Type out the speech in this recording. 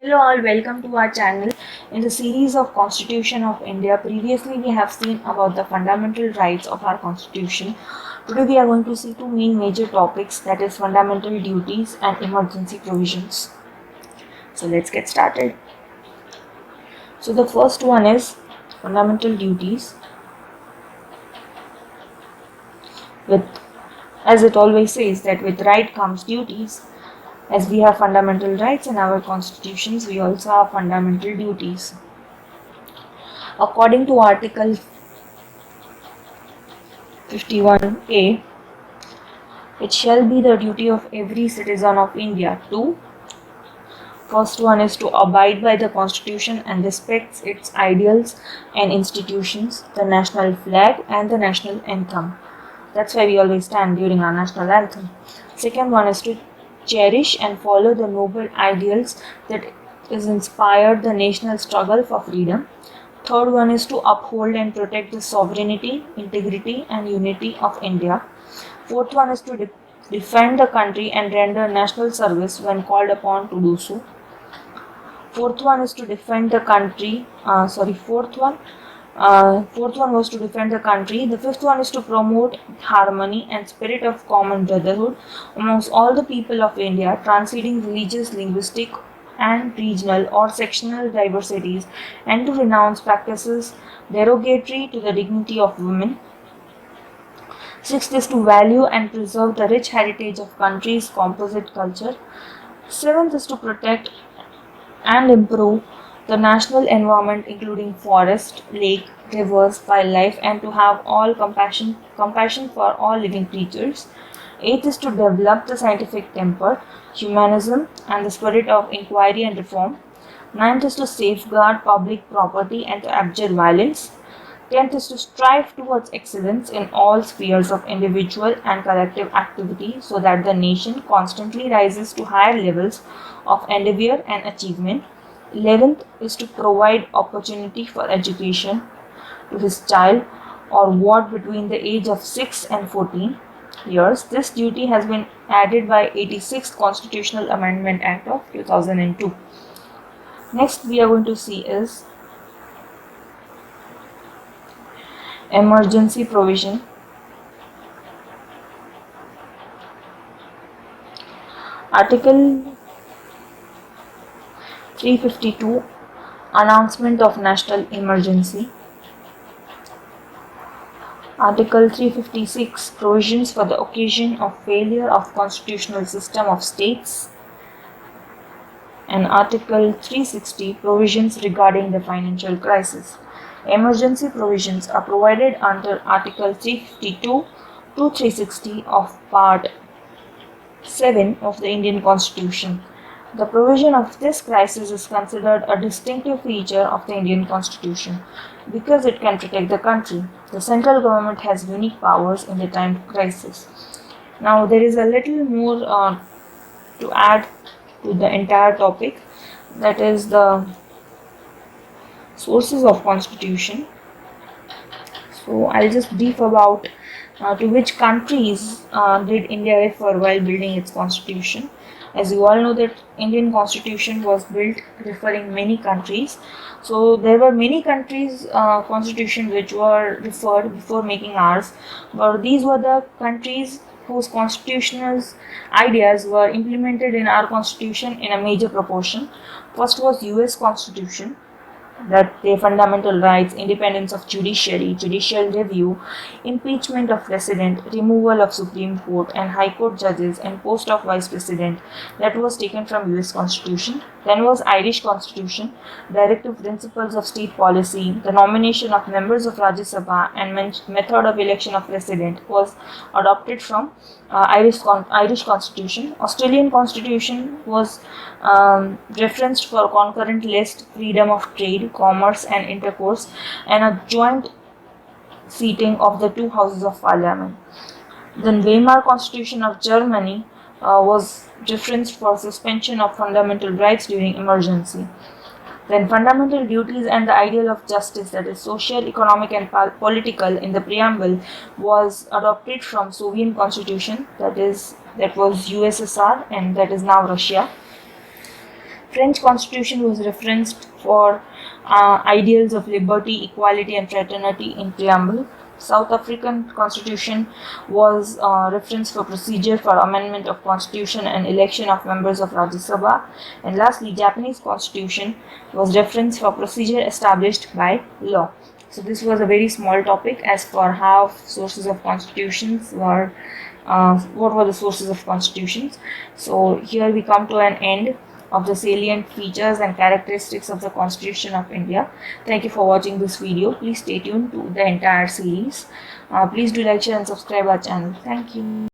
Hello all, welcome to our channel. In the series of Constitution of India, previously we have seen about the fundamental rights of our constitution. Today we are going to see two main major topics, that is fundamental duties and emergency provisions. So let's get started. So the first one is fundamental duties. With, as it always says, that with right comes duties. As we have fundamental rights in our constitutions, we also have fundamental duties. According to Article 51A, it shall be the duty of every citizen of India to, first one is to abide by the constitution and respect its ideals and institutions, the national flag and the national anthem. That's why we always stand during our national anthem. Second one is to cherish and follow the noble ideals that is inspired the national struggle for freedom. Third one is to uphold and protect the sovereignty, integrity and unity of India. Fourth one is to defend the country and render national service when called upon to do so. Fourth one is to defend the country. Fourth one was to defend the country. The fifth one is to promote harmony and spirit of common brotherhood amongst all the people of India, transcending religious, linguistic, and regional or sectional diversities, and to renounce practices derogatory to the dignity of women. Sixth is to value and preserve the rich heritage of country's composite culture. Seventh is to protect and improve the national environment, including forest, lake, rivers, wildlife, and to have all compassion for all living creatures. Eighth is to develop the scientific temper, humanism, and the spirit of inquiry and reform. Ninth is to safeguard public property and to abjure violence. 10th is to strive towards excellence in all spheres of individual and collective activity so that the nation constantly rises to higher levels of endeavor and achievement. 11th is to provide opportunity for education to his child or ward between the age of 6 and 14 years. This duty has been added by 86th Constitutional Amendment Act of 2002. Next we are going to see is emergency provision. Article 352, announcement of national emergency. Article 356, provisions for the occasion of failure of constitutional system of states. And Article 360, provisions regarding the financial crisis. Emergency provisions are provided under Article 352 to 360 of Part 7 of the Indian Constitution. The provision of this crisis is considered a distinctive feature of the Indian Constitution because it can protect the country. The central government has unique powers in the time of crisis. Now there is a little more to add to the entire topic, that is the sources of constitution. So I'll just brief about to which countries did India refer while building its constitution. As you all know that Indian constitution was built referring many countries. So there were many countries constitutions which were referred before making ours, but these were the countries whose constitutional ideas were implemented in our constitution in a major proportion. First was US Constitution, that their fundamental rights, independence of judiciary, judicial review, impeachment of president, removal of Supreme Court and High Court judges, and post of vice president, that was taken from US Constitution. Then was Irish Constitution, directive principles of state policy, the nomination of members of Rajya Sabha and method of election of president was adopted from Irish Constitution. Australian Constitution was referenced for concurrent list, freedom of trade, commerce and intercourse, and a joint seating of the two houses of parliament. Then Weimar Constitution of Germany was referenced for suspension of fundamental rights during emergency. Then fundamental duties and the ideal of justice, that is social, economic and political, in the preamble was adopted from Soviet Constitution, that was USSR and that is now Russia. French constitution was referenced for ideals of liberty, equality and fraternity in preamble. South African constitution was reference for procedure for amendment of constitution and election of members of Rajya Sabha. And lastly, Japanese constitution was reference for procedure established by law. So this was a very small topic as for how sources of constitutions were, what were the sources of constitutions. So here we come to an end of the salient features and characteristics of the Constitution of India. Thank you for watching this video. Please stay tuned to the entire series. Please do like, share and subscribe our channel. Thank you.